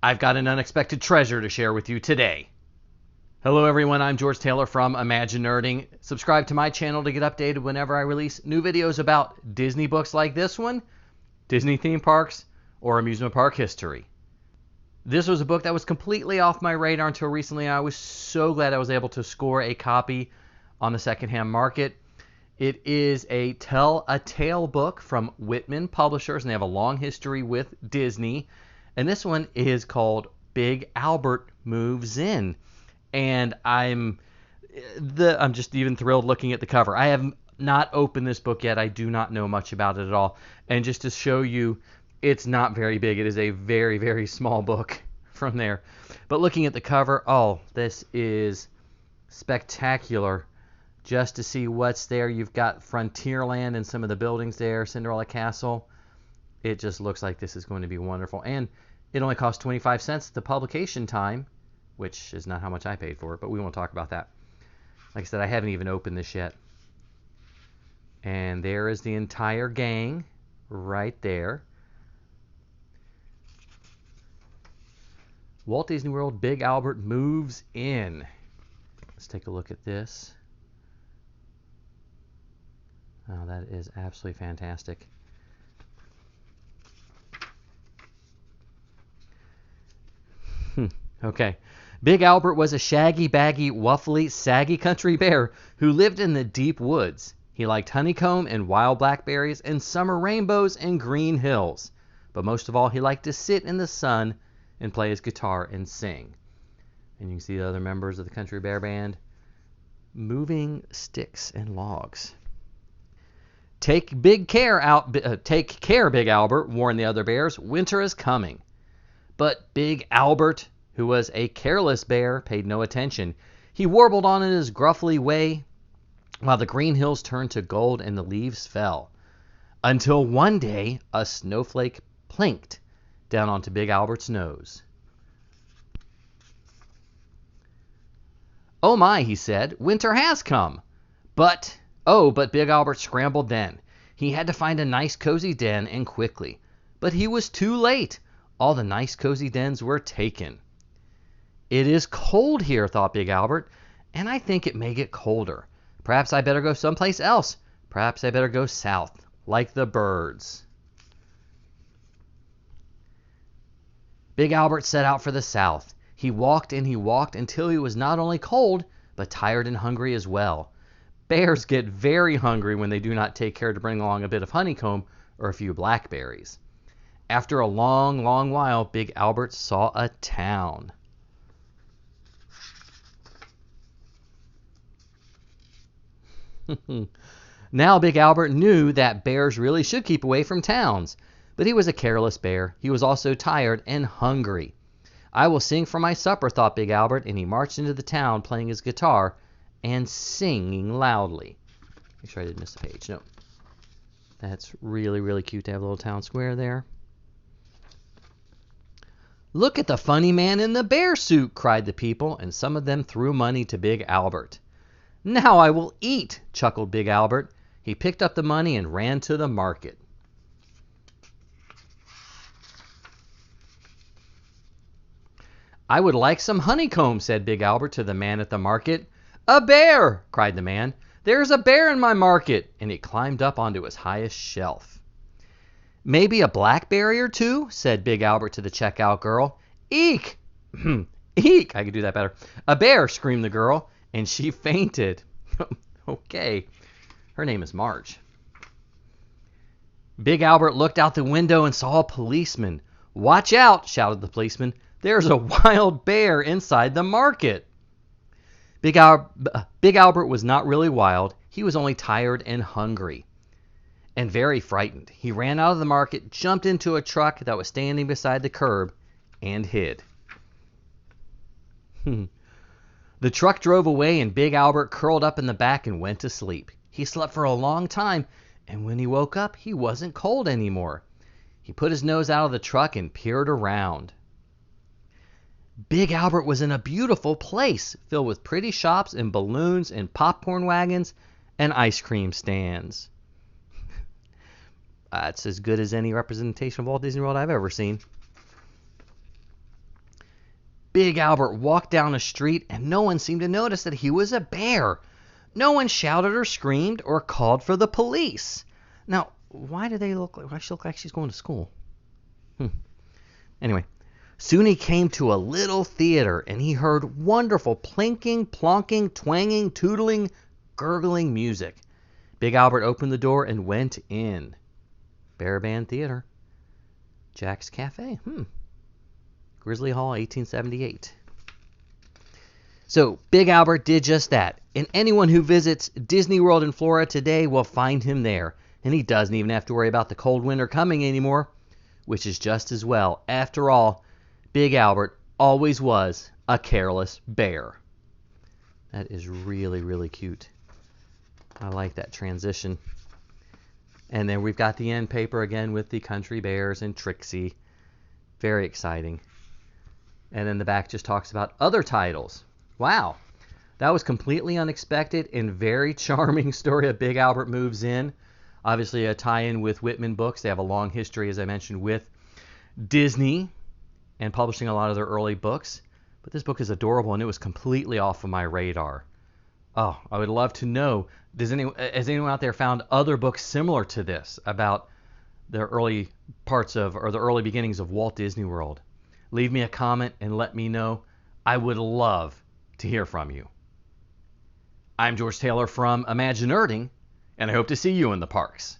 I've got an unexpected treasure to share with you today. Hello everyone, I'm George Taylor from ImagiNERDing. Subscribe to my channel to get updated whenever I release new videos about Disney books like this one, Disney theme parks, or amusement park history. This was a book that was completely off my radar until recently. I was so glad I was able to score a copy on the secondhand market. It is a Tell a Tale book from Whitman Publishers, and they have a long history with Disney. And this one is called Big Albert Moves In. And I'm just even thrilled looking at the cover. I have not opened this book yet. I do not know much about it at all. And just to show you, it's not very big. It is a very, very small book from there. But looking at the cover, oh, this is spectacular. Just to see what's there. You've got Frontierland and some of the buildings there, Cinderella Castle. It just looks like this is going to be wonderful. And it only cost 25 cents the publication time, which is not how much I paid for it, but we won't talk about that. Like I said, I haven't even opened this yet. And there is the entire gang right there. Walt Disney World, Big Albert Moves In. Let's take a look at this. Oh, that is absolutely fantastic. Okay. Big Albert was a shaggy, baggy, wuffly, saggy country bear who lived in the deep woods. He liked honeycomb and wild blackberries and summer rainbows and green hills. But most of all, he liked to sit in the sun and play his guitar and sing. And you can see the other members of the Country Bear Band moving sticks and logs. Take care, Big Albert, warned the other bears. Winter is coming. But Big Albert, who was a careless bear, paid no attention. He warbled on in his gruffly way while the green hills turned to gold and the leaves fell. Until one day, a snowflake plinked down onto Big Albert's nose. "Oh my," he said, "winter has come." But Big Albert scrambled then. He had to find a nice cozy den, and quickly. But he was too late. All the nice cozy dens were taken. "It is cold here," thought Big Albert, "and I think it may get colder. Perhaps I better go someplace else. Perhaps I better go south, like the birds." Big Albert set out for the south. He walked and he walked until he was not only cold, but tired and hungry as well. Bears get very hungry when they do not take care to bring along a bit of honeycomb or a few blackberries. After a long, long while, Big Albert saw a town. Now Big Albert knew that bears really should keep away from towns. But he was a careless bear. He was also tired and hungry. "I will sing for my supper," thought Big Albert, and he marched into the town playing his guitar and singing loudly. Make sure I didn't miss a page. No. That's really, really cute to have a little town square there. "Look at the funny man in the bear suit," cried the people, and some of them threw money to Big Albert. "Now I will eat," chuckled Big Albert. He picked up the money and ran to the market. "I would like some honeycomb," said Big Albert to the man at the market. "A bear!" cried the man. "There's a bear in my market!" And he climbed up onto his highest shelf. "Maybe a blackberry or two?" said Big Albert to the checkout girl. "Eek!" "Eek!" I could do that better. "A bear!" screamed the girl, and she fainted. Okay. Her name is Marge. Big Albert looked out the window and saw a policeman. "Watch out!" shouted the policeman. "There's a wild bear inside the market." Big Albert was not really wild. He was only tired and hungry and very frightened. He ran out of the market, jumped into a truck that was standing beside the curb, and hid. The truck drove away, and Big Albert curled up in the back and went to sleep. He slept for a long time, and when he woke up, he wasn't cold anymore. He put his nose out of the truck and peered around. Big Albert was in a beautiful place, filled with pretty shops and balloons and popcorn wagons and ice cream stands. That's as good as any representation of Walt Disney World I've ever seen. Big Albert walked down a street and no one seemed to notice that he was a bear. No one shouted or screamed or called for the police. Now, why does she look like she's going to school? Anyway, soon he came to a little theater and he heard wonderful plinking, plonking, twanging, tootling, gurgling music. Big Albert opened the door and went in. Bear Band Theater. Jack's Cafe. Grizzly Hall, 1878. So Big Albert did just that. And anyone who visits Disney World in Florida today will find him there. And he doesn't even have to worry about the cold winter coming anymore, which is just as well. After all, Big Albert always was a careless bear. That is really, really cute. I like that transition. And then we've got the end paper again with the Country Bears and Trixie. Very exciting. And then the back just talks about other titles. Wow. That was completely unexpected and very charming story of Big Albert Moves In. Obviously a tie-in with Whitman Books. They have a long history, as I mentioned, with Disney and publishing a lot of their early books. But this book is adorable and it was completely off of my radar. Oh, I would love to know, has anyone out there found other books similar to this about the early parts of, or the early beginnings of Walt Disney World? Leave me a comment and let me know. I would love to hear from you. I'm George Taylor from ImagiNERDing, and I hope to see you in the parks.